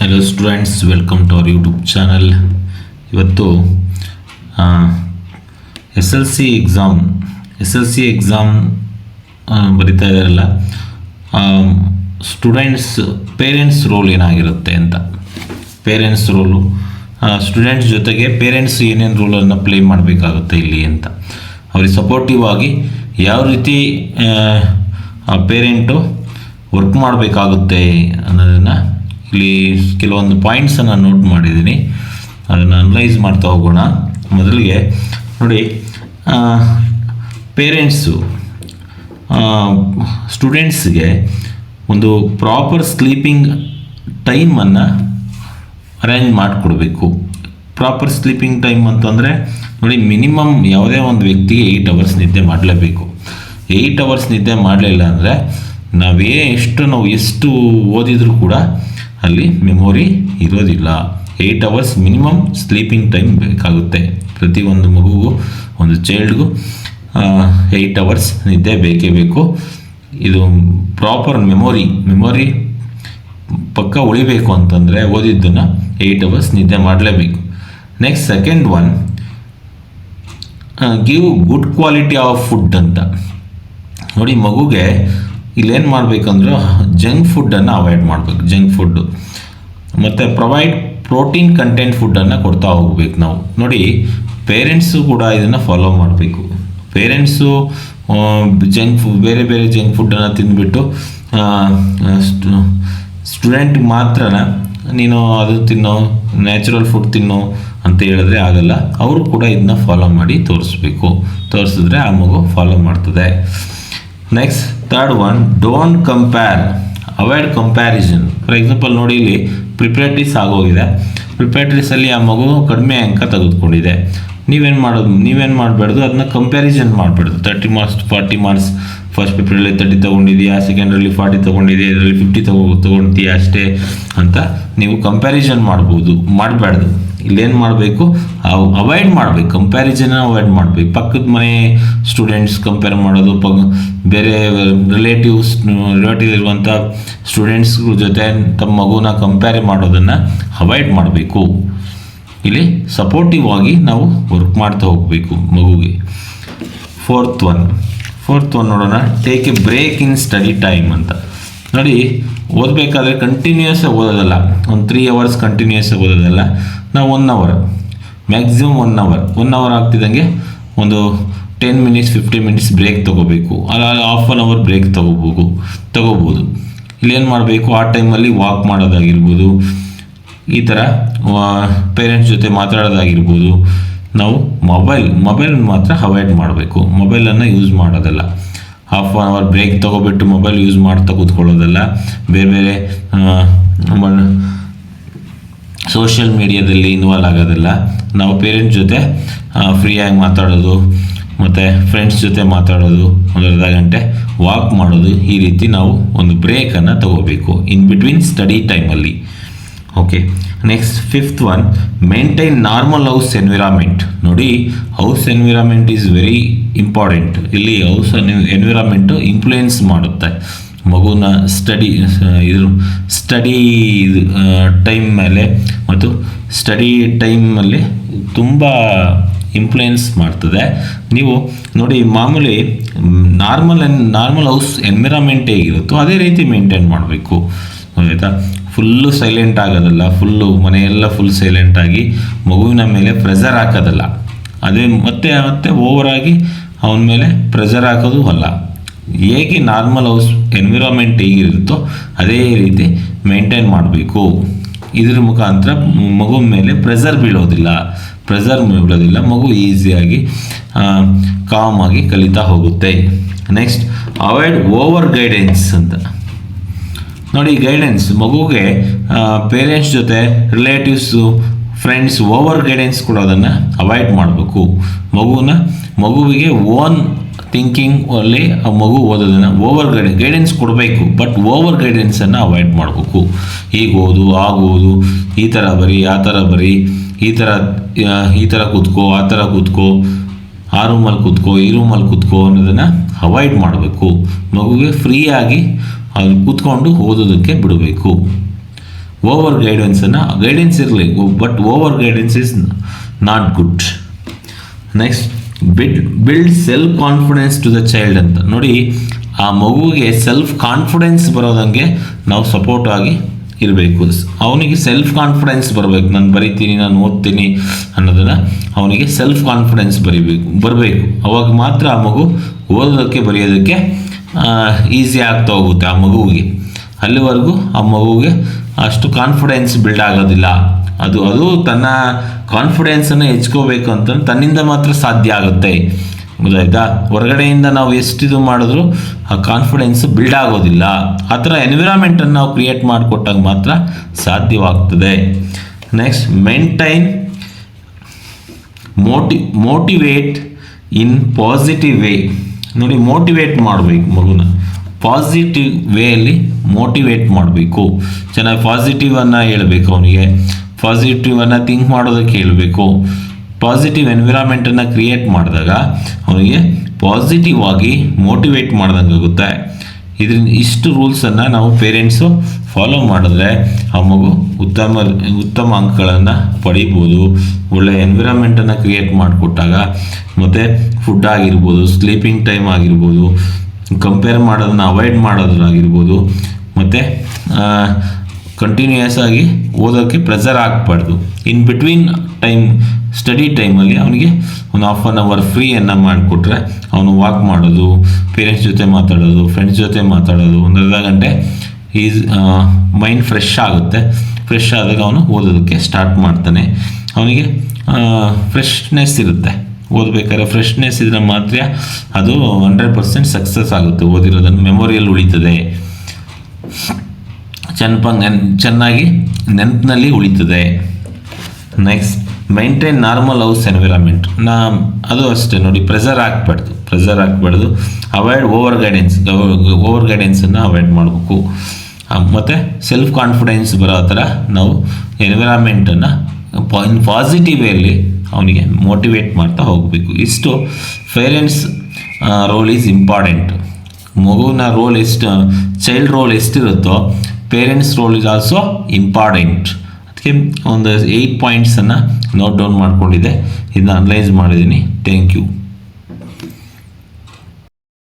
Hello students, welcome to our YouTube channel. ಇವತ್ತು S L C exam ಬರಿತಾ ಇದ್ದಾರಲ್ಲ, students parents role ಏನಾಗಿರುತ್ತೆ ಅಂತ. ಪೇರೆಂಟ್ಸ್ ರೋಲು, ಸ್ಟೂಡೆಂಟ್ಸ್ ಜೊತೆಗೆ ಪೇರೆಂಟ್ಸ್ ಏನೇನು ರೋಲನ್ನು ಪ್ಲೇ ಮಾಡಬೇಕಾಗುತ್ತೆ ಇಲ್ಲಿ ಅಂತ, ಅವ್ರಿಗೆ ಸಪೋರ್ಟಿವ್ ಆಗಿ ಯಾವ ರೀತಿ ಪೇರೆಂಟು ವರ್ಕ್ ಮಾಡಬೇಕಾಗುತ್ತೆ ಅನ್ನೋದನ್ನು ಇಲ್ಲಿ ಕೆಲವೊಂದು ಪಾಯಿಂಟ್ಸನ್ನು ನೋಟ್ ಮಾಡಿದ್ದೀನಿ. ಅದನ್ನು ಅನಲೈಸ್ ಮಾಡ್ತಾ ಹೋಗೋಣ. ಮೊದಲಿಗೆ ನೋಡಿ, ಪೇರೆಂಟ್ಸು ಸ್ಟೂಡೆಂಟ್ಸ್ಗೆ ಒಂದು ಪ್ರಾಪರ್ ಸ್ಲೀಪಿಂಗ್ ಟೈಮನ್ನು ಅರೇಂಜ್ ಮಾಡಿಕೊಡ್ಬೇಕು. ಪ್ರಾಪರ್ ಸ್ಲೀಪಿಂಗ್ ಟೈಮ್ ಅಂತಂದರೆ ನೋಡಿ, ಮಿನಿಮಮ್ ಯಾವುದೇ ಒಂದು ವ್ಯಕ್ತಿಗೆ 8 ಅವರ್ಸ್ ನಿದ್ದೆ ಮಾಡಲೇಬೇಕು. 8 ಅವರ್ಸ್ ನಿದ್ದೆ ಮಾಡಲಿಲ್ಲ ಅಂದರೆ ನಾವು ಎಷ್ಟು ಓದಿದರೂ ಕೂಡ ಅಲ್ಲಿ ಮೆಮೊರಿ ಇರೋದಿಲ್ಲ. 8 ಅವರ್ಸ್ ಮಿನಿಮಮ್ ಸ್ಲೀಪಿಂಗ್ ಟೈಮ್ ಬೇಕಾಗುತ್ತೆ. ಪ್ರತಿಯೊಂದು ಮಗುಗೂ, ಒಂದು ಚೈಲ್ಡ್ಗೂ 8 ಅವರ್ಸ್ ನಿದ್ದೆ ಬೇಕೇ ಬೇಕು. ಇದು ಪ್ರಾಪರ್ ಮೆಮೊರಿ ಪಕ್ಕ ಉಳಿಬೇಕು ಅಂತಂದರೆ ಓದಿದ್ದನ್ನು 8 ಅವರ್ಸ್ ನಿದ್ದೆ ಮಾಡಲೇಬೇಕು. Next second one, give good quality of food ಅಂತ. ನೋಡಿ, ಮಗುಗೆ ಇಲ್ಲೇನು ಮಾಡಬೇಕಂದ್ರೆ ಜಂಕ್ ಫುಡ್ಡನ್ನು ಅವಾಯ್ಡ್ ಮಾಡಬೇಕು. ಜಂಕ್ ಫುಡ್ಡು ಮತ್ತು ಪ್ರೊವೈಡ್ ಪ್ರೋಟೀನ್ ಕಂಟೆಂಟ್ ಫುಡ್ಡನ್ನು ಕೊಡ್ತಾ ಹೋಗ್ಬೇಕು ನಾವು. ನೋಡಿ, ಪೇರೆಂಟ್ಸು ಕೂಡ ಇದನ್ನು ಫಾಲೋ ಮಾಡಬೇಕು. ಪೇರೆಂಟ್ಸು ಬೇರೆ ಬೇರೆ ಜಂಕ್ ಫುಡ್ಡನ್ನು ತಿಂದುಬಿಟ್ಟು ಸ್ಟೂಡೆಂಟ್ಗೆ ಮಾತ್ರ ನೀನು ಅದು ತಿನ್ನೋ, ನ್ಯಾಚುರಲ್ ಫುಡ್ ತಿನ್ನೋ ಅಂತ ಹೇಳಿದ್ರೆ ಆಗಲ್ಲ. ಅವರು ಕೂಡ ಇದನ್ನ ಫಾಲೋ ಮಾಡಿ ತೋರಿಸಿದ್ರೆ ಆ ಮಗು ಫಾಲೋ ಮಾಡ್ತದೆ. Next third one, don't compare, avoid comparison. For example ನೋಡಿ, ಇಲ್ಲಿ ಪ್ರಿಪ್ರೇಟರೀಸ್ ಆಗೋಗಿದೆ. ಪ್ರಿಪ್ರೇಟರೀಸಲ್ಲಿ ಆ ಮಗು ಕಡಿಮೆ ಅಂಕ ತೆಗೆದುಕೊಂಡಿದೆ. ನೀವೇನು ಮಾಡಬಾರ್ದು, ಅದನ್ನ ಕಂಪ್ಯಾರಿಸನ್ ಮಾಡಬಾರ್ದು. 30 ಮಾರ್ಕ್ಸ್ 40 ಮಾರ್ಕ್ಸ್ ಫಸ್ಟ್ ಪೇಪರಲ್ಲಿ 30 ತೊಗೊಂಡಿದೆಯಾ, ಸೆಕೆಂಡ್ರಲ್ಲಿ 40 ತೊಗೊಂಡಿದೆಯಾ, ಇದರಲ್ಲಿ 50 ತೊಗೊಳ್ತೀಯಾ ಅಷ್ಟೇ ಅಂತ ನೀವು ಕಂಪ್ಯಾರಿಸನ್ ಮಾಡಬಾರ್ದು. ಇಲ್ಲೇನು ಮಾಡಬೇಕು, ಅವಾಯ್ಡ್ ಮಾಡಬೇಕು. ಕಂಪ್ಯಾರಿಸನ್ ಅವಾಯ್ಡ್ ಮಾಡಬೇಕು. ಪಕ್ಕದ ಮನೆ ಸ್ಟೂಡೆಂಟ್ಸ್ ಕಂಪೇರ್ ಮಾಡೋದು, ಬೇರೆ ರಿಲೇಟಿವ್ ಇರುವಂಥ ಸ್ಟೂಡೆಂಟ್ಸ್ಗಳ ಜೊತೆ ತಮ್ಮ ಮಗುನ ಕಂಪೇರ್ ಮಾಡೋದನ್ನು ಅವಾಯ್ಡ್ ಮಾಡಬೇಕು. ಇಲ್ಲಿ ಸಪೋರ್ಟಿವ್ ಆಗಿ ನಾವು ವರ್ಕ್ ಮಾಡ್ತಾ ಹೋಗಬೇಕು ಮಗುಗೆ. ಫೋರ್ತ್ ಒನ್ ನೋಡೋಣ, take a break in study time ಅಂತ. ನೋಡಿ, ಓದಬೇಕಾದ್ರೆ ಕಂಟಿನ್ಯೂಸ್ ಓದೋದಲ್ಲ, ಒಂದು 3 ಅವರ್ಸ್ ಕಂಟಿನ್ಯೂಸ್ ಓದೋದಲ್ಲ. ನಾವು 1 ಅವರ್, ಮ್ಯಾಕ್ಸಿಮಮ್ 1 ಅವರ್ ಆಗ್ತಿದ್ದಂಗೆ ಒಂದು 10 ಮಿನಿಟ್ಸ್ 15 ಮಿನಿಟ್ಸ್ ಬ್ರೇಕ್ ತೊಗೋಬೇಕು. ಅಲ್ಲ, ಹಾಫ್ ಆನ್ ಅವರ್ ಬ್ರೇಕ್ ತೊಗೋಬೋದು. ಇಲ್ಲೇನು ಮಾಡಬೇಕು, ಆ ಟೈಮಲ್ಲಿ ವಾಕ್ ಮಾಡೋದಾಗಿರ್ಬೋದು, ಈ ಥರ ಪೇರೆಂಟ್ಸ್ ಜೊತೆ ಮಾತಾಡೋದಾಗಿರ್ಬೋದು. ನಾವು ಮೊಬೈಲ್ ಮಾತ್ರ ಅವಾಯ್ಡ್ ಮಾಡಬೇಕು. ಮೊಬೈಲನ್ನು ಯೂಸ್ ಮಾಡೋದಲ್ಲ. ಹಾಫ್ ಆನ್ ಅವರ್ ಬ್ರೇಕ್ ತೊಗೊಬಿಟ್ಟು ಮೊಬೈಲ್ ಯೂಸ್ ಮಾಡ್ತಾ ಕೂತ್ಕೊಳ್ಳೋದಲ್ಲ. ಬೇರೆ ಸೋಷಿಯಲ್ ಮೀಡಿಯಾದಲ್ಲಿ ಇನ್ವಾಲ್ವ್ ಆಗೋದಿಲ್ಲ. ನಾವು ಪೇರೆಂಟ್ಸ್ ಜೊತೆ ಫ್ರೀಯಾಗಿ ಮಾತಾಡೋದು, ಮತ್ತು ಫ್ರೆಂಡ್ಸ್ ಜೊತೆ ಮಾತಾಡೋದು, ಒಂದು ಅರ್ಧ ಗಂಟೆ ವಾಕ್ ಮಾಡೋದು, ಈ ರೀತಿ ನಾವು ಒಂದು ಬ್ರೇಕನ್ನು ತಗೋಬೇಕು ಇನ್ ಬಿಟ್ವೀನ್ ಸ್ಟಡಿ ಟೈಮಲ್ಲಿ. Okay, next fifth one, maintain normal house environment. ನೋಡಿ, house environment is very important. ಇಲ್ಲಿ ಹೌಸ್ ಎನ್ವಿರಾನ್ಮೆಂಟು ಇನ್ಫ್ಲೂಯೆನ್ಸ್ ಮಾಡುತ್ತೆ ಮಗುನ ಸ್ಟಡಿ ಟೈಮ್ ಮೇಲೆ, ಮತ್ತು ಸ್ಟಡಿ ಟೈಮಲ್ಲಿ ತುಂಬ ಇನ್ಫ್ಲೂಯೆನ್ಸ್ ಮಾಡ್ತದೆ. ನೀವು ನೋಡಿ, ಮಾಮೂಲಿ ನಾರ್ಮಲ್ ಹೌಸ್ ಎನ್ವಿರಾನ್ಮೆಂಟ್ ಹೇಗಿರುತ್ತೋ ಅದೇ ರೀತಿ ಮೇಂಟೈನ್ ಮಾಡಬೇಕು, ಆಯಿತಾ. ಫುಲ್ಲು ಸೈಲೆಂಟ್ ಆಗೋದಲ್ಲ, ಮನೆಯೆಲ್ಲ ಫುಲ್ ಸೈಲೆಂಟಾಗಿ ಮಗುವಿನ ಮೇಲೆ ಪ್ರೆಷರ್ ಹಾಕೋದಲ್ಲ. ಅದೇ ಮತ್ತೆ ಓವರಾಗಿ ಅವನ ಮೇಲೆ ಪ್ರೆಷರ್ ಹಾಕೋದು ಅಲ್ಲ. ಹೇಗೆ ನಾರ್ಮಲ್ ಹೌಸ್ ಎನ್ವಿರಾನ್ಮೆಂಟ್ ಹೇಗಿರುತ್ತೋ ಅದೇ ರೀತಿ ಮೇಂಟೈನ್ ಮಾಡಬೇಕು. ಇದ್ರ ಮುಖಾಂತರ ಮಗುವಿನ ಮೇಲೆ ಪ್ರೆಷರ್ ಬೀಳೋದಿಲ್ಲ. ಮಗು ಈಸಿಯಾಗಿ ಕಾಮಾಗಿ ಕಲಿತಾ ಹೋಗುತ್ತೆ. ನೆಕ್ಸ್ಟ್, ಅವಾಯ್ಡ್ ಓವರ್ ಗೈಡೆನ್ಸ್ ಅಂತ. ನೋಡಿ, ಗೈಡೆನ್ಸ್ ಮಗುಗೆ ಪೇರೆಂಟ್ಸ್ ಜೊತೆ, ರಿಲೇಟಿವ್ಸು, ಫ್ರೆಂಡ್ಸ್ ಓವರ್ ಗೈಡೆನ್ಸ್ ಕೊಡೋದನ್ನು ಅವಾಯ್ಡ್ ಮಾಡಬೇಕು. ಮಗುವಿಗೆ ಓನ್ ಥಿಂಕಿಂಗ್ ಅಲ್ಲಿ ಆ ಮಗು ಓದೋದನ್ನು ಗೈಡೆನ್ಸ್ ಕೊಡಬೇಕು, ಬಟ್ ಓವರ್ ಗೈಡೆನ್ಸನ್ನು ಅವಾಯ್ಡ್ ಮಾಡಬೇಕು. ಈಗ ಓದು, ಆಗೋದು, ಈ ಥರ ಬರಿ, ಆ ಥರ ಬರಿ, ಈ ಥರ ಕೂತ್ಕೋ, ಆ ಥರ ಕೂತ್ಕೋ, ಆ ರೂಮಲ್ಲಿ ಕೂತ್ಕೋ, ಈ ರೂಮಲ್ಲಿ ಕೂತ್ಕೋ ಅನ್ನೋದನ್ನು ಅವಾಯ್ಡ್ ಮಾಡಬೇಕು. ಮಗುಗೆ ಫ್ರೀಯಾಗಿ ಅಲ್ಲಿ ಕೂತ್ಕೊಂಡು ಓದೋದಕ್ಕೆ ಬಿಡಬೇಕು. ಓವರ್ ಗೈಡೆನ್ಸ್ ಇರಲಿ, but over guidance is not good. Next, build self confidence to the child ಅಂತ ನೋಡಿ. ಆ ಮಗುವಿಗೆ ಸೆಲ್ಫ್ ಕಾನ್ಫಿಡೆನ್ಸ್ ಬರೋದಂಗೆ ನಾವು ಸಪೋರ್ಟ್ ಆಗಿ ಇರಬೇಕು. ಅವನಿಗೆ ಸೆಲ್ಫ್ ಕಾನ್ಫಿಡೆನ್ಸ್ ಬರಬೇಕು, ನಾನು ಬರಿತೀನಿ, ನಾನು ಓದ್ತೀನಿ ಅನ್ನೋದನ್ನು ಅವನಿಗೆ ಸೆಲ್ಫ್ ಕಾನ್ಫಿಡೆನ್ಸ್ ಬರಬೇಕು. ಅವಾಗ ಮಾತ್ರ ಆ ಮಗು ಓದೋದಕ್ಕೆ ಬರೆಯೋದಕ್ಕೆ ಈಸಿ ಆಗ್ತಾ ಹೋಗುತ್ತೆ ಆ ಮಗುವಿಗೆ. ಅಲ್ಲಿವರೆಗೂ ಆ ಮಗುವಿಗೆ ಅಷ್ಟು ಕಾನ್ಫಿಡೆನ್ಸ್ ಬಿಲ್ಡ್ ಆಗೋದಿಲ್ಲ. ಅದು ತನ್ನ ಕಾನ್ಫಿಡೆನ್ಸನ್ನು ಹೆಚ್ಕೋಬೇಕು ಅಂತ ತನ್ನಿಂದ ಮಾತ್ರ ಸಾಧ್ಯ ಆಗುತ್ತೆ. ಗೊತ್ತಾಯ್ತಾ? ಹೊರಗಡೆಯಿಂದ ನಾವು ಎಷ್ಟಿದು ಮಾಡಿದ್ರು ಆ ಕಾನ್ಫಿಡೆನ್ಸ್ ಬಿಲ್ಡ್ ಆಗೋದಿಲ್ಲ. ಆ ಥರ ಎನ್ವಿರಾನ್ಮೆಂಟನ್ನು ನಾವು ಕ್ರಿಯೇಟ್ ಮಾಡಿಕೊಟ್ಟಾಗ ಮಾತ್ರ ಸಾಧ್ಯವಾಗ್ತದೆ. ನೆಕ್ಸ್ಟ್, ಮೇಂಟೈನ್ ಮೋಟಿವೇಟ್ ಇನ್ ಪಾಸಿಟಿವ್ ವೇ. ನೋಡಿ, ಮೋಟಿವೇಟ್ ಮಾಡಬೇಕು ಮಗುನ, ಪಾಸಿಟಿವ್ ವೇಯಲ್ಲಿ ಮೋಟಿವೇಟ್ ಮಾಡಬೇಕು. ಚೆನ್ನಾಗಿ ಪಾಸಿಟಿವನ್ನು ಹೇಳಬೇಕು, ಅವನಿಗೆ ಪಾಸಿಟಿವನ್ನು ಥಿಂಕ್ ಮಾಡೋದಕ್ಕೆ ಹೇಳಬೇಕು. ಪಾಸಿಟಿವ್ ಎನ್ವಿರಾನ್ಮೆಂಟನ್ನು ಕ್ರಿಯೇಟ್ ಮಾಡಿದಾಗ ಅವನಿಗೆ ಪಾಸಿಟಿವ್ ಆಗಿ ಮೋಟಿವೇಟ್ ಮಾಡ್ದಂಗೆ ಆಗುತ್ತೆ. ಇಷ್ಟು ರೂಲ್ಸನ್ನು ನಾವು ಪೇರೆಂಟ್ಸು ಫಾಲೋ ಮಾಡಿದ್ರೆ ಆ ಮಗು ಉತ್ತಮ ಅಂಕಗಳನ್ನು ಪಡಿಬೋದು. ಒಳ್ಳೆಯ ಎನ್ವಿರಾನ್ಮೆಂಟನ್ನು ಕ್ರಿಯೇಟ್ ಮಾಡಿಕೊಟ್ಟಾಗ, ಮತ್ತು ಫುಡ್ ಆಗಿರ್ಬೋದು, ಸ್ಲೀಪಿಂಗ್ ಟೈಮ್ ಆಗಿರ್ಬೋದು, ಕಂಪೇರ್ ಮಾಡೋದನ್ನು ಅವಾಯ್ಡ್ ಮಾಡೋದಾಗಿರ್ಬೋದು, ಮತ್ತು ಕಂಟಿನ್ಯೂಯಸ್ ಆಗಿ ಓದೋಕ್ಕೆ ಪ್ರೆಸರ್ ಆಗಬಾರ್ದು. ಇನ್ ಬಿಟ್ವೀನ್ ಸ್ಟಡಿ ಟೈಮಲ್ಲಿ ಅವನಿಗೆ ಒಂದು ಹಾಫ್ ಆನ್ ಅವರ್ ಫ್ರೀಯನ್ನು ಮಾಡಿಕೊಟ್ರೆ ಅವನು ವಾಕ್ ಮಾಡೋದು, ಪೇರೆಂಟ್ಸ್ ಜೊತೆ ಮಾತಾಡೋದು, ಫ್ರೆಂಡ್ಸ್ ಜೊತೆ ಮಾತಾಡೋದು, ಒಂದು ಅರ್ಧ ಗಂಟೆ ಮೈಂಡ್ ಫ್ರೆಶ್ ಆಗುತ್ತೆ. ಫ್ರೆಶ್ ಆದಾಗ ಅವನು ಓದೋದಕ್ಕೆ ಸ್ಟಾರ್ಟ್ ಮಾಡ್ತಾನೆ. ಅವನಿಗೆ ಫ್ರೆಶ್ನೆಸ್ ಇರುತ್ತೆ. ಓದಬೇಕಾದ್ರೆ ಫ್ರೆಶ್ನೆಸ್ ಇದ್ರೆ ಮಾತ್ರ ಅದು 100% ಸಕ್ಸಸ್ ಆಗುತ್ತೆ. ಓದಿರೋದನ್ನು ಮೆಮೊರಿಯಲ್ಲಿ ಉಳಿತದೆ, ಚೆನ್ನಾಗಿ ನೆನಪಿನಲ್ಲಿ ಉಳಿತದೆ. Next, maintain normal house environment. ಅದು ಅಷ್ಟೇ ನೋಡಿ, ಪ್ರೆಸರ್ ಹಾಕ್ಬಾರ್ದು. ಅವಾಯ್ಡ್ ಓವರ್ ಗೈಡೆನ್ಸನ್ನು ಅವಾಯ್ಡ್ ಮಾಡಬೇಕು. ಮತ್ತು ಸೆಲ್ಫ್ ಕಾನ್ಫಿಡೆನ್ಸ್ ಬರೋ ಥರ ನಾವು ಎನ್ವಿರಾನ್ಮೆಂಟನ್ನು ಪಾಸಿಟಿವ್ ವೇಯಲ್ಲಿ ಅವನಿಗೆ ಮೋಟಿವೇಟ್ ಮಾಡ್ತಾ ಹೋಗಬೇಕು. ಇಷ್ಟು ಪೇರೆಂಟ್ಸ್ ರೋಲ್ ಈಸ್ ಇಂಪಾರ್ಟೆಂಟ್. ಮಗುವಿನ ರೋಲ್ ಚೈಲ್ಡ್ ರೋಲ್ ಎಷ್ಟಿರುತ್ತೋ parents role is also important. ಅದಕ್ಕೆ ಒಂದು 8 ಪಾಯಿಂಟ್ಸನ್ನು ನೋಟ್ ಡೌನ್ ಮಾಡ್ಕೊಂಡಿದ್ದೆ, ಇದನ್ನ ಅನಲೈಸ್ ಮಾಡಿದ್ದೀನಿ. Thank you.